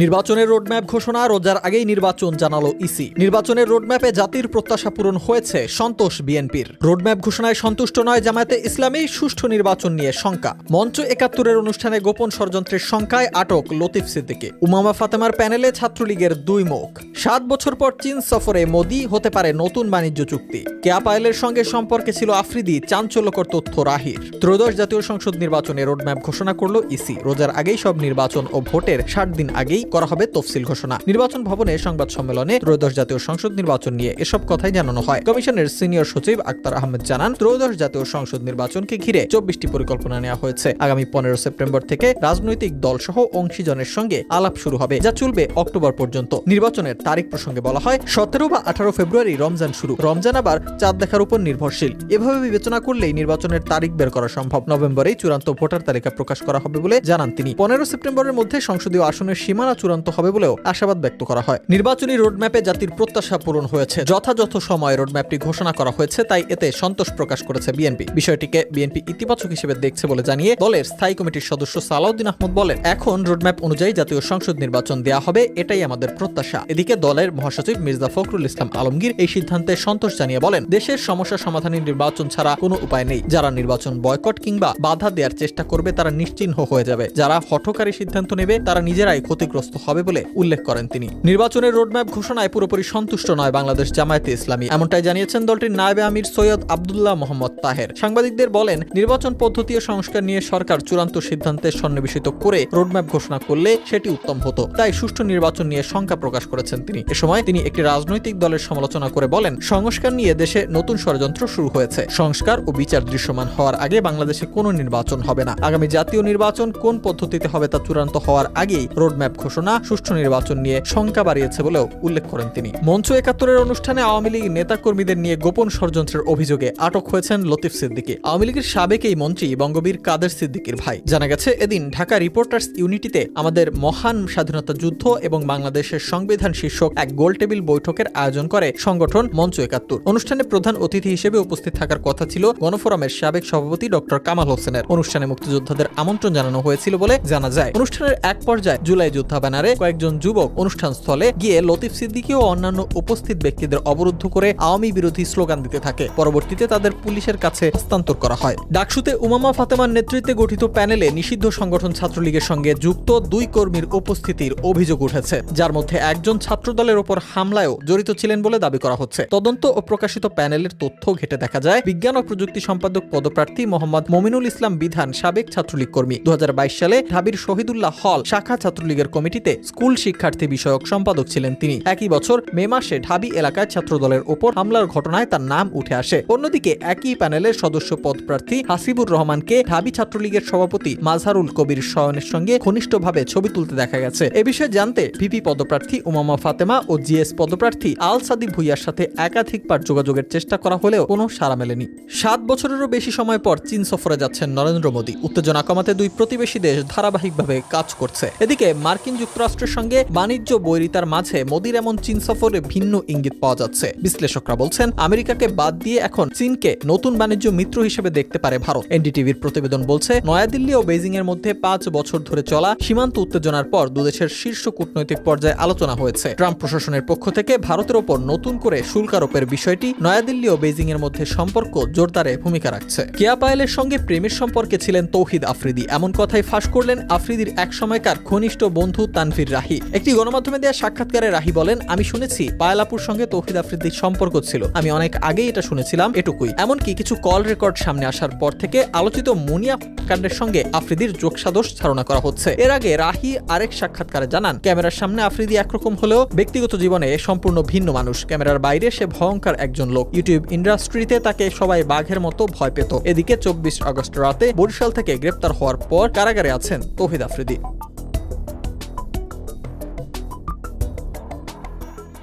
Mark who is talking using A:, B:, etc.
A: নির্বাচনের রোডম্যাপ ঘোষণা, রোজার আগেই নির্বাচন জানালো ইসি। নির্বাচনের রোডম্যাপে জাতির প্রত্যাশা পূরণ হয়েছে, সন্তোষ বিএনপির। রোডম্যাপ ঘোষণায় সন্তুষ্ট নয় জামায়াতে ইসলামী, সুষ্ঠু নির্বাচন নিয়ে শঙ্কা। মঞ্চ ৭১-এর অনুষ্ঠানে গোপন ষড়যন্ত্রের শঙ্কায় আটক লতিফ সিদ্দিকী। উমামা ফাতেমার প্যানেলে ছাত্রলীগের দুই মুখ। ৭ বছর পর চীন সফরে মোদি, হতে পারে নতুন বাণিজ্য চুক্তি। কেয়া পায়েলের সঙ্গে সম্পর্কে ছিল আফ্রিদি, চাঞ্চল্যকর তথ্য রাহির। ত্রয়োদশ জাতীয় সংসদ নির্বাচনে রোডম্যাপ ঘোষণা করল ইসি। রোজার আগেই সব নির্বাচন ও ভোটের ৬০ দিন আগেই করা হবে তফসিল ঘোষণা। নির্বাচন ভবনে সংবাদ সম্মেলনে ত্রয়োদশ জাতীয় সংসদ নির্বাচন নিয়ে এসব কথাই জানানো হয়। কমিশনের সিনিয়র সচিব আক্তার আহমেদ জানান, ত্রয়োদশ জাতীয় সংসদ নির্বাচনকে ঘিরে ২৪টি পরিকল্পনা নেওয়া হয়েছে। আগামী ১৫ সেপ্টেম্বর থেকে রাজনৈতিক দলসহ অংশীজনের সঙ্গে আলাপ শুরু হবে, যা চলবে অক্টোবর পর্যন্ত। নির্বাচনের তারিখ প্রসঙ্গে বলা হয় ১৭ বা ১৮ ফেব্রুয়ারি রমজান শুরু। রমজান আবার চাঁদ দেখার উপর নির্ভরশীল। এভাবে বিবেচনা করলেই নির্বাচনের তারিখ বের করা সম্ভব। নভেম্বরেই চূড়ান্ত ভোটার তালিকা প্রকাশ করা হবে বলে জানান তিনি। ১৫ সেপ্টেম্বরের মধ্যে সংসদীয় আসনের সীমানা চূড়ান্ত হবে বলেও আশাবাদ ব্যক্ত করা হয়। নির্বাচনী রোডম্যাপে জাতির প্রত্যাশা পূরণ হয়েছে। যথাযথ সময়ে রোডম্যাপটি ঘোষণা করা হয়েছে, তাই এতে সন্তোষ প্রকাশ করেছে বিএনপি। বিষয়টিকে বিএনপি ইতিবাচক হিসেবে দেখছে বলে জানিয়ে দলের স্থায়ী কমিটির সদস্য সালাউদ্দিন আহমদ বলেন, এখন রোডম্যাপ অনুযায়ী জাতীয় সংসদ নির্বাচন দেয়া হবে, এটাই আমাদের প্রত্যাশা। এদিকে দলের মহাসচিব মির্জা ফখরুল ইসলাম আলমগীর এই সিদ্ধান্তে সন্তোষ জানিয়ে বলেন, দেশের সমস্যা সমাধানের নির্বাচন ছাড়া কোনো উপায় নেই। যারা নির্বাচন বয়কট কিংবা বাধা দেওয়ার চেষ্টা করবে তারা নিশ্চিহ্ন হয়ে যাবে। যারা হঠকারী সিদ্ধান্ত নেবে তারা নিজেরাই ক্ষতিগ্রস্ত হবে বলে উল্লেখ করেন তিনি। নির্বাচনের রোডম্যাপ ঘোষণায় পুরোপুরি সন্তুষ্ট নয় বাংলাদেশ জামায়াতে ইসলামী, এমনটাই জানিয়েছেন দলটির নায়েবে আমির সৈয়দ আব্দুল্লাহ মোহাম্মদ তাহের। সাংবাদিকদের বলেন, নির্বাচন পদ্ধতি ও সংস্কার নিয়ে সরকার চূড়ান্ত সিদ্ধান্তে সন্নিবেশিত করে রোডম্যাপ ঘোষণা করলে সেটি উত্তম হতো। তাই সুষ্ঠু নির্বাচন নিয়ে শঙ্কা প্রকাশ করেছেন তিনি। এ সময় তিনি একটি রাজনৈতিক দলের সমালোচনা করে বলেন, সংস্কার নিয়ে দেশে নতুন ষড়যন্ত্র শুরু হয়েছে। সংস্কার ও বিচার দৃশ্যমান হওয়ার আগে বাংলাদেশে কোনো নির্বাচন হবে না। আগামী জাতীয় নির্বাচন কোন পদ্ধতিতে হবে তা চূড়ান্ত হওয়ার আগেই রোডম্যাপ ঘোষণা সুষ্ঠু নির্বাচন নিয়ে শঙ্কা বাড়িয়েছে বলেও উল্লেখ করেন তিনি। মঞ্চ ৭১-এর অনুষ্ঠানে আওয়ামী লীগ নেতাকর্মীদের নিয়ে গোপন ষড়যন্ত্রের অভিযোগে আটক হয়েছেন লতিফ সিদ্দিকী। আওয়ামী লীগের সাবেক এই মন্ত্রী বঙ্গবীর কাদের সিদ্দিকীর ভাই। জানা গেছে, এদিন ঢাকা রিপোর্টার্স ইউনিটিতে আমাদের মহান স্বাধীনতা যুদ্ধ এবং বাংলাদেশের সংবিধান শীর্ষক এক গোলটেবিল বৈঠকের আয়োজন করে সংগঠন মঞ্চ ৭১। অনুষ্ঠানে প্রধান অতিথি হিসেবে উপস্থিত থাকার কথা ছিল গণফোরামের সাবেক সভাপতি ডক্টর কামাল হোসেনের। অনুষ্ঠানে মুক্তিযোদ্ধাদের আমন্ত্রণ জানানো হয়েছিল বলে জানা যায়। অনুষ্ঠানের এক পর্যায়ে জুলাই যোদ্ধা ব্যানারে কয়েকজন যুবক অনুষ্ঠান স্থলে গিয়ে লতিফ সিদ্দিকী ও অন্যান্য উপস্থিত ব্যক্তিদের অবরুদ্ধ করে আওয়ামী বিরোধী স্লোগান দিতে থাকে। পরবর্তীতে তাদের পুলিশের কাছে হস্তান্তর করা হয়। ডাকসুতে উমামা ফাতেমার নেতৃত্বে গঠিত প্যানেলে নিষিদ্ধ সংগঠন ছাত্রলীগের সঙ্গে যুক্ত ২ কর্মীর উপস্থিতির অভিযোগ উঠেছে, যার মধ্যে একজন ছাত্রদলের ওপর হামলায়ও জড়িত ছিলেন বলে দাবি করা হচ্ছে। তদন্ত ও প্রকাশিত প্যানেলের তথ্য ঘেটে দেখা যায়, বিজ্ঞান ও প্রযুক্তি সম্পাদক পদপ্রার্থী মোহাম্মদ মমিনুল ইসলাম বিধান সাবেক ছাত্রলীগ কর্মী। ২০২২ সালে ঢাবির শহীদুল্লাহ হল শাখা ছাত্রলীগের কমিটিতে স্কুল শিক্ষার্থী বিষয়ক সম্পাদক ছিলেন তিনি। একই বছর মে মাসে ঢাবি এলাকায় ছাত্রদলের ওপর হামলার ঘটনায় তার নাম উঠে আসে। অন্যদিকে একই প্যানেলের সদস্য পদপ্রার্থী হাসিবুর রহমানকে ঢাবি ছাত্রলীগের সভাপতি মাজহারুল কবির শয়নের সঙ্গে ঘনিষ্ঠভাবে ছবি তুলতে দেখা গেছে। এ বিষয়ে জানতে ভিপি পদপ্রার্থী উমামা ফাতেমা ও জিএস পদপ্রার্থী আল সাদি ভুইয়ার সাথে একাধিকবার যোগাযোগের চেষ্টা করা হলেও কোনো সাড়া মেলেনি। ৭ বছরেরও বেশি সময় পর চীন সফরে যাচ্ছেন নরেন্দ্র মোদী। উত্তেজনা কমাতে দুই প্রতিবেশী দেশ ধারাবাহিকভাবে কাজ করছে। এদিকে মার্কিন যুক্তরাষ্ট্রের সঙ্গে বাণিজ্য বৈরিতার মাঝে মোদীর এমন চীন সফরে ভিন্ন ইঙ্গিত পাওয়া যাচ্ছে। বিশ্লেষকরা বলছেন, আমেরিকাকে বাদ দিয়ে এখন চীনকে নতুন বাণিজ্য মিত্র হিসেবে দেখতে পারে ভারত। এনডিটিভির প্রতিবেদন বলছে, নয়াদিল্লি ও বেজিং এর মধ্যে ৫ বছর ধরে চলা সীমান্ত উত্তেজনার পর দুদেশের শীর্ষ কূটনৈতিক পর্যায়ে আলোচনা হয়েছে। ট্রাম্প প্রশাসনের পক্ষ থেকে ভারতের ওপর নতুন করে শুল্ক আরোপের বিষয়টি নয়াদিল্লি ও বেজিং এর মধ্যে সম্পর্ক জোরদারে ভূমিকা রাখছে। কেয়া পায়েলের সঙ্গে প্রেমের সম্পর্কে ছিলেন তৌহিদ আফ্রিদি, এমন কথাই ফাঁস করলেন আফ্রিদির এক সময়কার ঘনিষ্ঠ বন্ধু তানভীর রাহি। একটি গণমাধ্যমে দেওয়া সাক্ষাৎকারে রাহি বলেন, আমি শুনেছি পায়েল আপুর সঙ্গে তৌহিদ আফ্রিদির সম্পর্ক ছিল। আমি অনেক আগেই এটা শুনেছিলাম, এটুকুই। এমনকি কিছু কল রেকর্ড সামনে আসার পর থেকে আলোচিত মুনিয়া কাণ্ডের সঙ্গে আফ্রিদির যোগসাদোষ ধারণা করা হচ্ছে। এর আগে রাহি আরেক সাক্ষাৎকারে জানান, ক্যামেরার সামনে আফ্রিদি একরকম হলেও ব্যক্তিগত জীবনে সম্পূর্ণ ভিন্ন মানুষ। ক্যামেরার বাইরে সে ভয়ঙ্কর একজন লোক। ইউটিউব ইন্ডাস্ট্রিতে তাকে সবাই বাঘের মতো ভয় পেত। এদিকে ২৪ আগস্ট রাতে বরিশাল থেকে গ্রেপ্তার হওয়ার পর কারাগারে আছেন তৌহিদ আফ্রিদি।